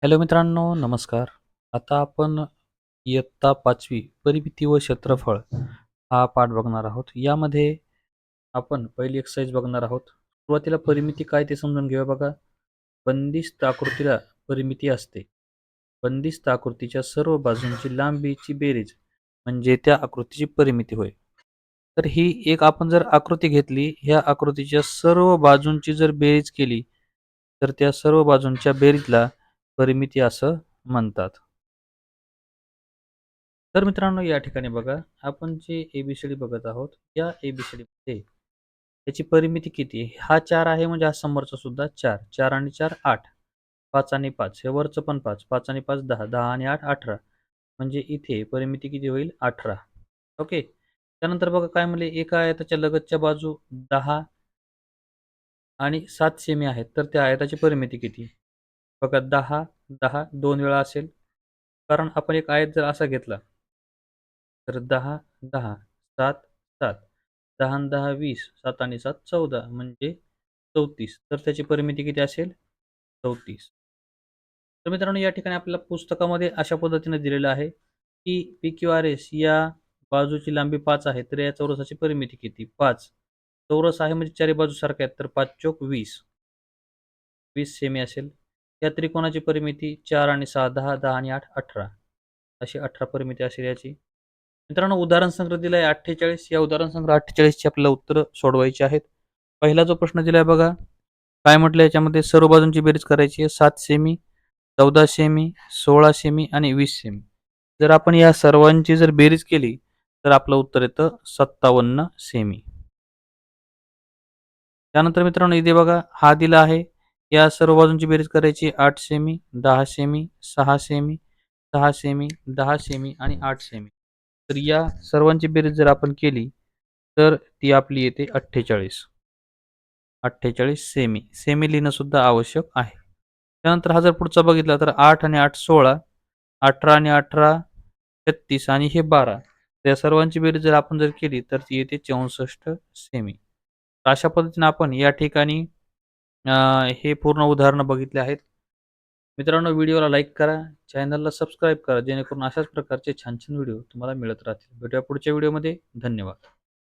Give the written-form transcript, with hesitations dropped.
Hello मित्रांनो, नमस्कार. आता आपण इयत्ता 5वी परिमिती व क्षेत्रफळ हा पाठ बघणार आहोत. यामध्ये आपण पहिली एक्सरसाइज बघणार आहोत. सुरुवातीला परिमिती काय ते समजून घेऊया बघा. बंदिस्त आकृतीला परिमिती असते. बंदिस्त आकृतीच्या सर्व बाजूंची लांबीची बेरीज म्हणजे त्या आकृतीची परिमिती होय. तर ही एक आपण जर आकृती घेतली, ह्या आकृतीच्या सर्व बाजूंची जर बेरीज केली, तर त्या सर्व बाजूंच्या बेरीजला परिमिती असं म्हणतात. तर मित्रांनो या ठिकाणी बघा, आपण जे ए-बी-सी-डी बघत आहोत, या ए-बी-सी-डीमध्ये त्याची परिमिती किती आहे? हा 4 आहे म्हणजे हा समोरचा सुद्धा 4. 4 आणि 4 8. 5 आणि 5 हे वरचं पण 5. 5 आणि 5 10. 10 आणि 8 18. म्हणजे इथे परिमिती किती होईल? 18. ओके. त्यानंतर बघा काय म्हणले, एका आयताच्या लगतच्या बाजू 10 आणि 7 सेमी आहेत. तर त्या आयताची परिमिती किती? बघा 10, 10 2 वेळा असेल. कारण आपण एक आयत जर असा घेतला, तर 10, 10, 7, 7, 10 आणि 10 20, 7 आणि 7 14 म्हणजे 34. तर त्याची परिमिती किती असेल? 34. तर मित्रांनो या ठिकाणी आपल्याला पुस्तकामध्ये अशा पद्धतीने दिलेलं आहे, की पी-क्यू-आर-एस या बाजूची लांबी 5 आहे. तर या चौरसाची परिमिती किती? 5. चौरस आहे म्हणजे चारी बाजू सारख्या आहेत. तर 5 चोक 20. 20 सेमी असेल. या त्रिकोणाची परिमिती 4 आणि 6 10, 10 आणि 8 18. अशी 18 परिमिती असेल याची. मित्रांनो उदाहरण संग्रह दिला आहे 48. या उदाहरण संग्रह 48 ची आपल्याला उत्तरं सोडवायची आहेत. पहिला जो प्रश्न दिलाय बघा. काय म्हटलं याच्यामध्ये सर्व बाजूंची बेरीज करायची आहे. 7 सेमी, 14 सेमी, 16 सेमी आणि 20 सेमी. जर आपण या सर्वांची जर बेरीज केली, तर आपलं उत्तर येतं 57 सेमी. त्यानंतर मित्रांनो इथे बघा हा दिला आहे. या सर्व बाजूंची बेरीज करायची 8 semi, 10 semi, 6 semi, 6 semi, 10 semi आणि 8 सेमी. तर या सर्वांची बेरीज जर आपण केली, तर ती आपली येते 48. 48 सेमी. सेमी लिहिणं सुद्धा आवश्यक आहे. त्यानंतर हा जर पुढचा बघितला तर 8 आणि 8 16, 18 आणि 18 36 आणि हे 12. तर या सर्वांची बेरीज जर आपण जर केली, तर ती येते 64 सेमी. तर अशा पद्धतीने आपण या ठिकाणी अ, हे पूर्ण उदाहरणं बघितले आहेत. मित्रांनो व्हिडिओला लाईक करा, चॅनलला सबस्क्राईब करा, जेणेकरून अशाच प्रकारचे छान-छान व्हिडिओ तुम्हाला मिळत राहतील. भेटूया पुढच्या व्हिडिओमध्ये. धन्यवाद.